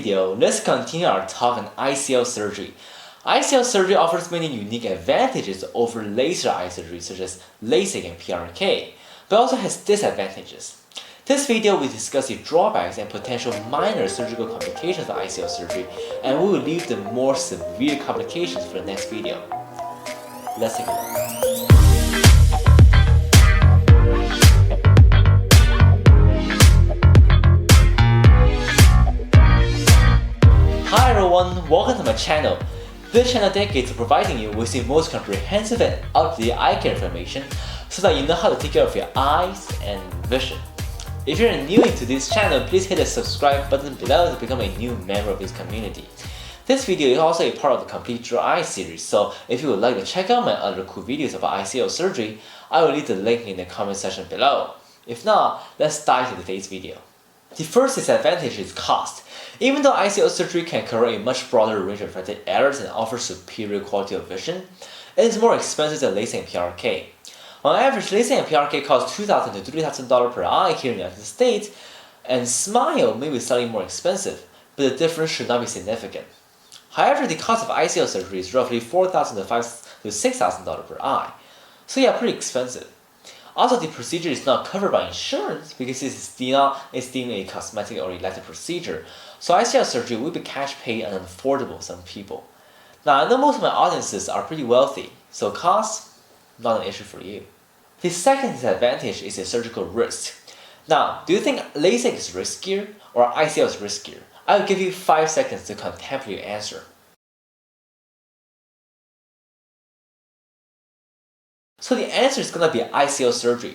Video, let's continue our talk on ICL surgery. ICL surgery offers many unique advantages over laser eye surgery such as LASIK and PRK, but also has disadvantages. This video will discuss the drawbacks and potential minor surgical complications of ICL surgery, and we will leave the more severe complications for the next video. Let's take a look. Hi everyone, welcome to my channel. This channel dedicates to providing you with the most comprehensive and up-to-date eye care information so that you know how to take care of your eyes and vision. If you're new to this channel, please hit the subscribe button below to become a new member of this community. This video is also a part of the Complete Your Eye series, so if you would like to check out my other cool videos about ICL surgery, I will leave the link in the comment section below. If not, let's dive into today's video. The first disadvantage is cost. Even though ICL surgery can cover a much broader range of affected areas and offer superior quality of vision, it is more expensive than LASIK and PRK. On average, LASIK and PRK cost $2,000 to $3,000 per eye here in the United States, and SMILE may be slightly more expensive, but the difference should not be significant. However, the cost of ICL surgery is roughly $4,000 to $6,000 per eye, so yeah, pretty expensive. Also, the procedure is not covered by insurance because it is deemed a cosmetic or elective procedure, so ICL surgery will be cash paid and unaffordable for some people. Now, I know most of my audiences are pretty wealthy, so cost, not an issue for you. The second disadvantage is the surgical risk. Now, do you think LASIK is riskier or ICL is riskier? I will give you 5 seconds to contemplate your answer. So the answer is going to be ICL surgery.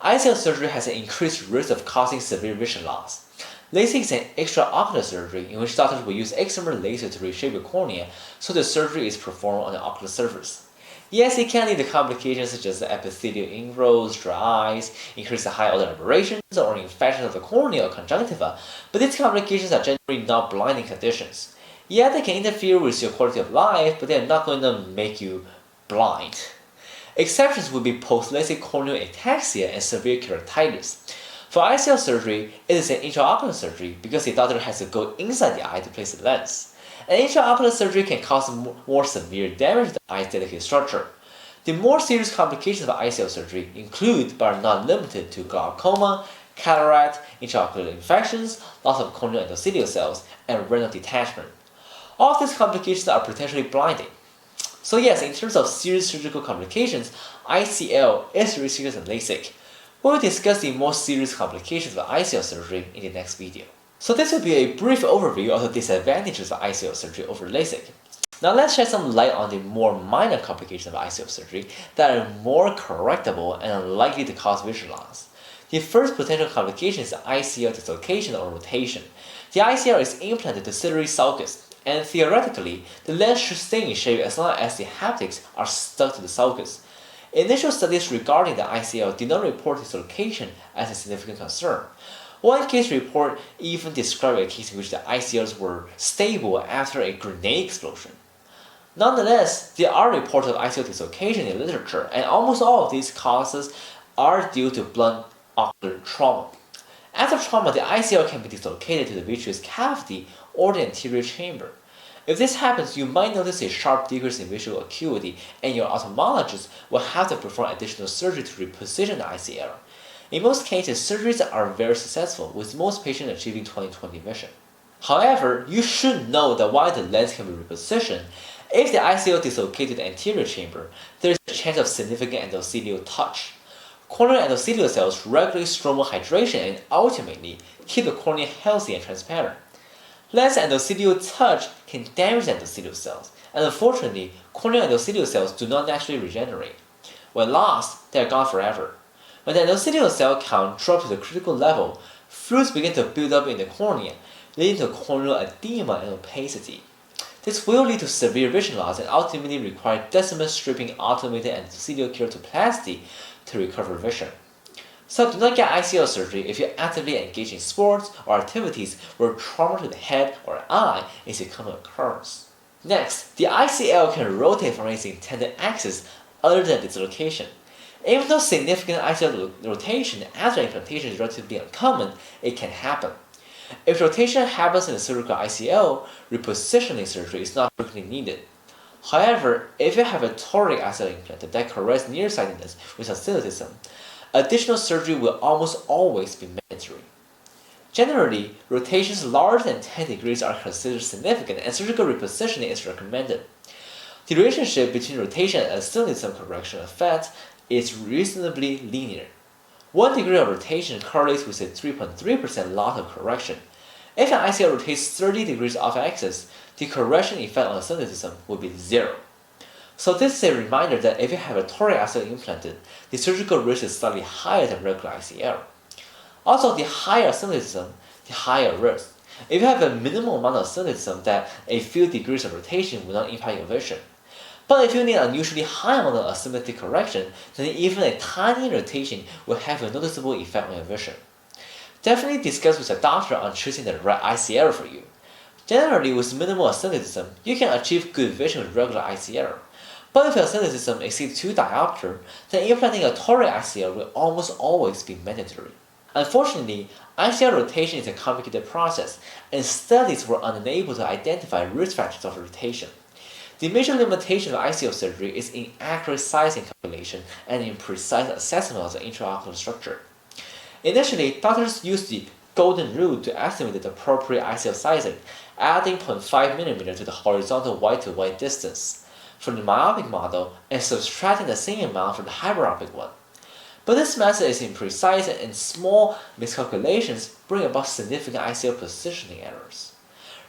ICL surgery has an increased risk of causing severe vision loss. LASIK is an extraocular surgery in which doctors will use excimer laser to reshape the cornea, so the surgery is performed on the ocular surface. Yes, it can lead to complications such as epithelial ingrowths, dry eyes, increased high-order aberrations, or infections of the cornea or conjunctiva, but these complications are generally not blinding conditions. Yeah, they can interfere with your quality of life, but they are not going to make you blind. Exceptions would be post-LASIK corneal ataxia and severe keratitis. For ICL surgery, it is an intraocular surgery because the doctor has to go inside the eye to place the lens. And intraocular surgery can cause more severe damage to the eye's delicate structure. The more serious complications of ICL surgery include, but are not limited to, glaucoma, cataract, intraocular infections, loss of corneal endothelial cells, and retinal detachment. All of these complications are potentially blinding. So yes, in terms of serious surgical complications, ICL is riskier than LASIK. We will discuss the more serious complications of ICL surgery in the next video. So this will be a brief overview of the disadvantages of ICL surgery over LASIK. Now let's shed some light on the more minor complications of ICL surgery that are more correctable and unlikely to cause vision loss. The first potential complication is ICL dislocation or rotation. The ICL is implanted to ciliary sulcus, and theoretically, the lens should stay in shape as long as the haptics are stuck to the sulcus. Initial studies regarding the ICL did not report dislocation as a significant concern. One case report even described a case in which the ICLs were stable after a grenade explosion. Nonetheless, there are reports of ICL dislocation in literature, and almost all of these causes are due to blunt ocular trauma. After trauma, the ICL can be dislocated to the vitreous cavity or the anterior chamber. If this happens, you might notice a sharp decrease in visual acuity, and your ophthalmologist will have to perform additional surgery to reposition the ICL. In most cases, surgeries are very successful, with most patients achieving 20/20 vision. However, you should know that while the lens can be repositioned, if the ICL dislocated the anterior chamber, there is a chance of significant endothelial touch. Corneal endothelial cells regulate stromal hydration and ultimately keep the cornea healthy and transparent. Less endothelial touch can damage the endothelial cells, and unfortunately, corneal endothelial cells do not naturally regenerate. When lost, they are gone forever. When the endothelial cell count drops to the critical level, fluids begin to build up in the cornea, leading to corneal edema and opacity. This will lead to severe vision loss and ultimately require decimal stripping automated endothelial keratoplasty to recover vision. So do not get ICL surgery if you actively engage in sports or activities where trauma to the head or eye is a common occurrence. Next, the ICL can rotate from its intended axis other than dislocation. Even though significant ICL rotation after implantation is relatively uncommon, it can happen. If rotation happens in the surgical ICL, repositioning surgery is not frequently needed. However, if you have a toric ICL implanted that corrects nearsightedness with astigmatism, additional surgery will almost always be mandatory. Generally, rotations larger than 10 degrees are considered significant and surgical repositioning is recommended. The relationship between rotation and astigmatism correction effect is reasonably linear. 1 degree of rotation correlates with a 3.3% loss of correction. If an ICL rotates 30 degrees off axis, the correction effect on astigmatism will be 0. So this is a reminder that if you have a toric ICL implanted, the surgical risk is slightly higher than regular ICL. Also, the higher astigmatism, the higher risk. If you have a minimal amount of astigmatism, that a few degrees of rotation will not impact your vision. But if you need an unusually high amount of astigmatic correction, then even a tiny rotation will have a noticeable effect on your vision. Definitely discuss with a doctor on choosing the right ICL for you. Generally, with minimal astigmatism, you can achieve good vision with regular ICL. But if your astigmatism exceeds 2 diopter, then implanting a toric ICL will almost always be mandatory. Unfortunately, ICL rotation is a complicated process, and studies were unable to identify risk factors of rotation. The major limitation of ICL surgery is inaccurate sizing calculation and imprecise assessment of the intraocular structure. Initially, doctors used the golden rule to estimate the appropriate ICL sizing, adding 0.5 mm to the horizontal white-to-white distance for the myopic model and subtracting the same amount from the hyperopic one. But this method is imprecise and small miscalculations bring about significant ICL positioning errors.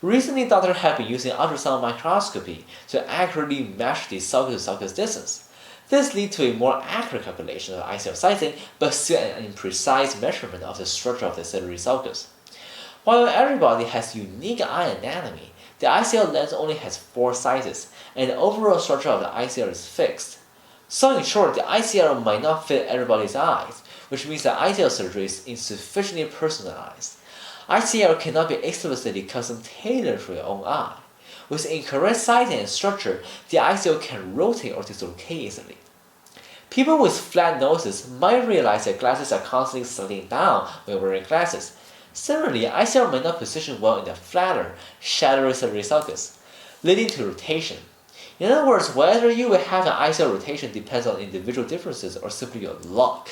Recently, doctors have been using ultrasound microscopy to accurately measure the sulcus-to-sulcus distance. This leads to a more accurate calculation of ICL sizing, but still an imprecise measurement of the structure of the ciliary sulcus. While everybody has unique eye anatomy, the ICL lens only has 4 sizes, and the overall structure of the ICL is fixed. So in short, the ICL might not fit everybody's eyes, which means that ICL surgery is insufficiently personalized. ICL cannot be explicitly custom tailored for your own eye. With incorrect sizing and structure, the ICL can rotate or dislocate easily. People with flat noses might realize that glasses are constantly sliding down when wearing glasses. Similarly, ICL might not position well in the flatter, shadowy ciliary sulcus, leading to rotation. In other words, whether you will have an ICL rotation depends on individual differences or simply your luck.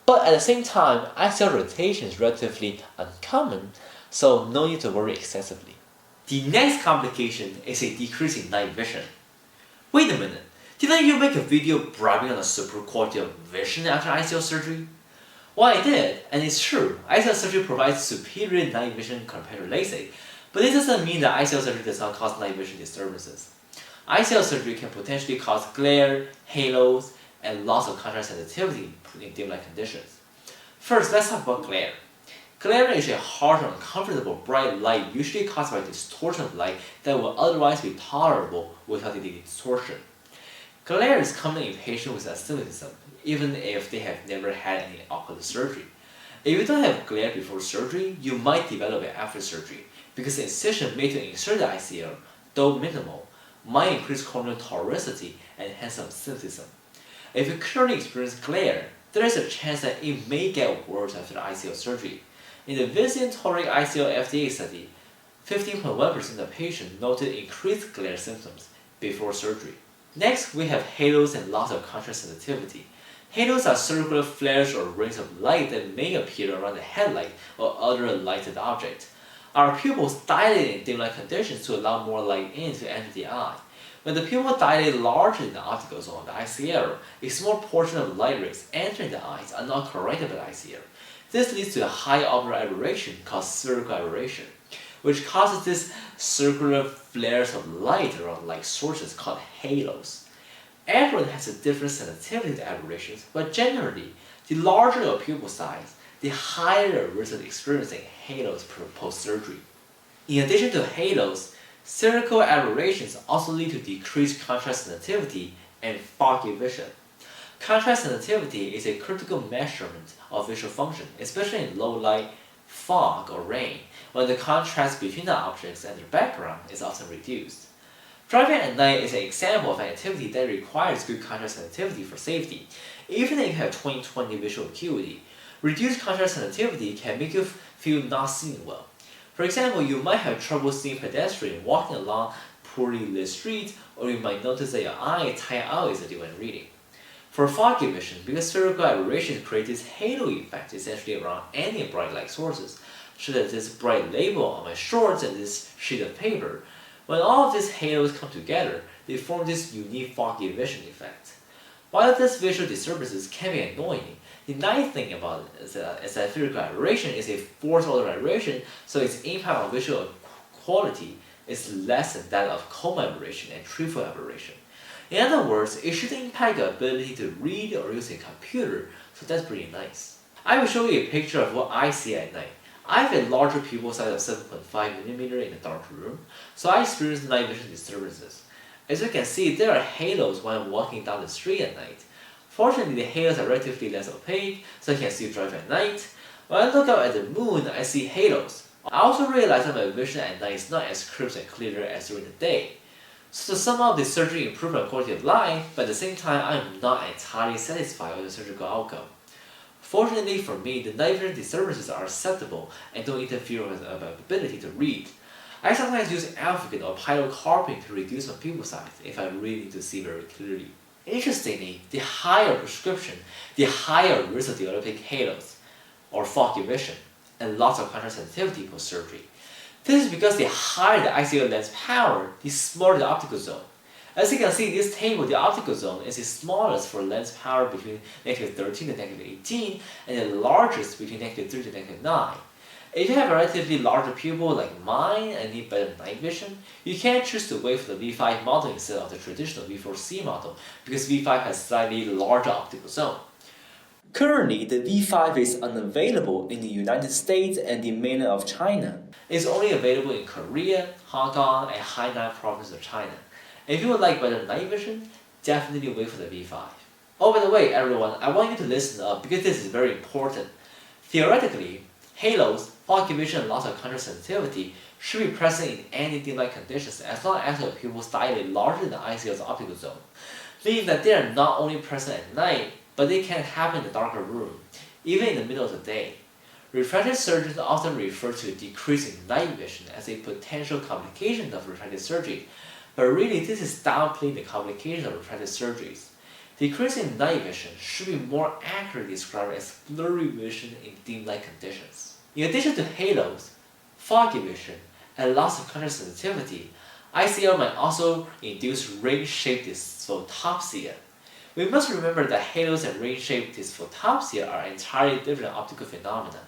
But at the same time, ICL rotation is relatively uncommon, so no need to worry excessively. The next complication is a decrease in night vision. Wait a minute, didn't you make a video bragging on the super quality of vision after ICL surgery? Well, I did, and it's true, ICL surgery provides superior night vision compared to LASIK, but this doesn't mean that ICL surgery does not cause night vision disturbances. ICL surgery can potentially cause glare, halos, and loss of contrast sensitivity in dim light conditions. First, let's talk about glare. Glare is a harsh or uncomfortable bright light usually caused by distortion of light that would otherwise be tolerable without the distortion. Glare is common in patients with astigmatism, even if they have never had any ocular surgery. If you don't have glare before surgery, you might develop it after surgery, because the incision made to insert the ICL, though minimal, might increase corneal toricity and hence astigmatism. If you currently experience glare, there is a chance that it may get worse after the ICL surgery. In the Vincent Toric ICL FDA study, 15.1% of patients noted increased glare symptoms before surgery. Next, we have halos and loss of contrast sensitivity. Halos are circular flares or rings of light that may appear around the headlight or other lighted object. Our pupils dilate in dim light conditions to allow more light in to enter the eye. When the pupil dilates larger than the optical zone of the ICL, a small portion of light rays entering the eyes are not corrected by the ICL. This leads to a high optical aberration called spherical aberration, which causes these circular flares of light around light sources called halos. Everyone has a different sensitivity to aberrations, but generally, the larger your pupil size, the higher the risk of experiencing halos post-surgery. In addition to halos, spherical aberrations also lead to decreased contrast sensitivity and foggy vision. Contrast sensitivity is a critical measurement of visual function, especially in low light, fog, or rain, when the contrast between the objects and their background is often reduced. Driving at night is an example of an activity that requires good contrast sensitivity for safety. Even if you have 20/20 visual acuity, reduced contrast sensitivity can make you feel not seeing well. For example, you might have trouble seeing pedestrians walking along poorly lit streets, or you might notice that your eye tire out easily when reading. For foggy vision, because spherical aberrations create this halo effect essentially around any bright light sources, such as this bright label on my shorts and this sheet of paper, when all of these halos come together, they form this unique foggy vision effect. While these visual disturbances can be annoying, the nice thing about it is that spherical aberration is a fourth order aberration, so its impact on visual quality is less than that of coma aberration and triple aberration. In other words, it shouldn't impact your ability to read or use a computer, so that's pretty nice. I will show you a picture of what I see at night. I have a larger pupil size of 7.5mm in a dark room, so I experience night vision disturbances. As you can see, there are halos when I'm walking down the street at night. Fortunately, the halos are relatively less opaque, so I can still drive at night. When I look out at the moon, I see halos. I also realize that my vision at night is not as crisp and clear as during the day. So to sum up, the surgery improved my quality of life, but at the same time, I am not entirely satisfied with the surgical outcome. Fortunately for me, the night vision disturbances are acceptable and don't interfere with my ability to read. I sometimes use Alpha or pilocarpine to reduce my pupil size if I really need to see very clearly. Interestingly, the higher prescription, the higher risk of developing halos, or foggy vision, and loss of contrast sensitivity post-surgery. This is because the higher the Icl lens power, the smaller the optical zone. As you can see in this table, the optical zone is the smallest for lens power between -13 and -18, and the largest between -3 to -9. If you have a relatively larger pupil like mine and need better night vision, you can choose to wait for the V5 model instead of the traditional V4C model, because V5 has slightly larger optical zone. Currently, the V5 is unavailable in the United States and the mainland of China. It's only available in Korea, Hong Kong, and Hainan province of China. If you would like better night vision, definitely wait for the V5. Oh, by the way, everyone, I want you to listen up because this is very important. Theoretically, halos, foggy vision, and loss of contrast sensitivity should be present in any dim light conditions as long as your pupils dilate larger than Icl's optical zone, meaning that they are not only present at night, but they can happen in a darker room, even in the middle of the day. Refractive surgeons often refer to a decrease in night vision as a potential complication of refractive surgery, but really this is downplaying the complications of refractive surgeries. Decrease in night vision should be more accurately described as blurry vision in dim light conditions. In addition to halos, foggy vision, and loss of contrast sensitivity, Icl might also induce ring-shaped dysphotopsia. We must remember that halos and ring-shaped dysphotopsia are entirely different optical phenomena.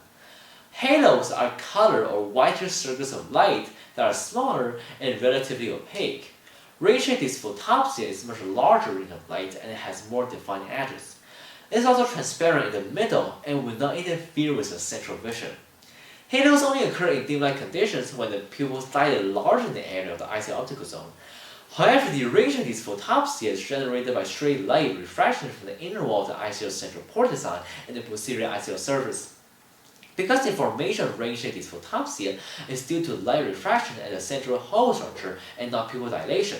Halos are colored or whitish circles of light that are smaller and relatively opaque. Ring-shaped dysphotopsia is much larger ring of light and it has more defined edges. It is also transparent in the middle and will not interfere with the central vision. Halos only occur in dim light conditions when the pupils dilate larger than the area of the Icl optical zone. However, the ring-shaped dysphotopsia is generated by straight light refraction from the inner wall of the Icl central port design and the posterior Icl surface. Because the formation of ring-shaped dysphotopsia is due to light refraction at the central hole structure and not pupil dilation.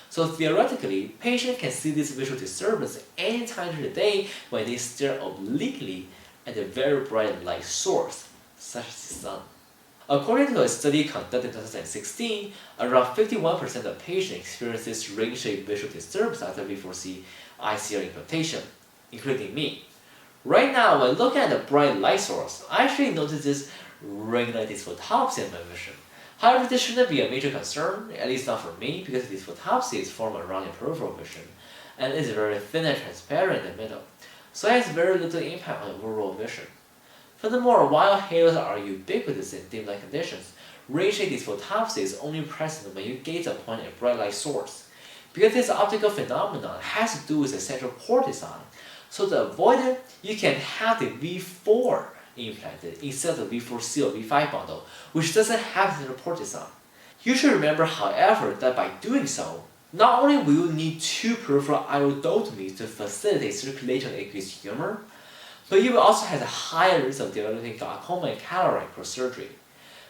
So theoretically, patients can see this visual disturbance any time during the day when they stare obliquely at a very bright light source, such as the sun. According to a study conducted in 2016, around 51% of patients experience this ring-shaped visual disturbance after V4C Icl implantation, including me. Right now, when looking at the bright light source, I actually notice this ring-like dysphotopsia in my vision. However, this shouldn't be a major concern, at least not for me, because dysphotopsia is formed around your peripheral vision, and is very thin and transparent in the middle, so it has very little impact on overall vision. Furthermore, while halos are ubiquitous in dim light conditions, ring-shaped dysphotopsia is only present when you gaze upon a bright light source. Because this optical phenomenon has to do with the central port design, so to avoid it, you can have the V4 implanted instead of the V4C or V5 model, which doesn't have the central port design. You should remember, however, that by doing so, not only will you need 2 peripheral iodotomies to facilitate circulation of the aqueous humor, but you will also have a higher risk of developing glaucoma and cataract post-surgery.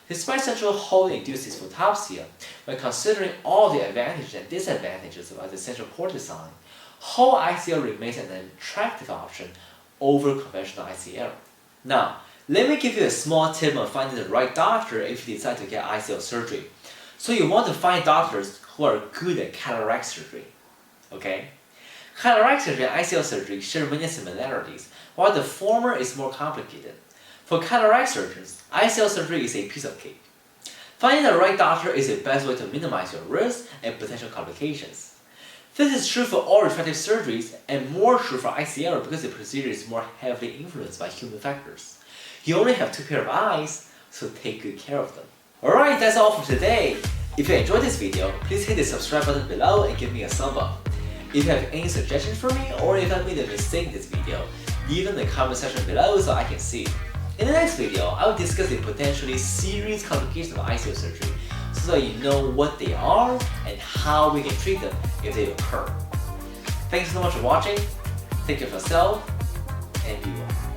Despite central hole-induced dysphotopsia, when considering all the advantages and disadvantages of the central port design, whole Icl remains an attractive option over conventional Icl. Now, Let me give you a small tip on finding the right doctor if you decide to get Icl surgery. So you want to find doctors who are good at cataract surgery. Okay? Cataract surgery and Icl surgery share many similarities, while the former is more complicated. For cataract surgeons, Icl surgery is a piece of cake. Finding the right doctor is the best way to minimize your risk and potential complications. This is true for all refractive surgeries and more true for Icl because the procedure is more heavily influenced by human factors. You only have 2 pairs of eyes, so take good care of them. Alright, that's all for today. If you enjoyed this video, please hit the subscribe button below and give me a thumb up. If you have any suggestions for me or if I made a mistake in this video, leave them in the comment section below so I can see. In the next video, I will discuss the potentially serious complications of Icl surgery so that you know what they are and how we can treat them if they occur. Thanks so much for watching, take care of yourself, and be well.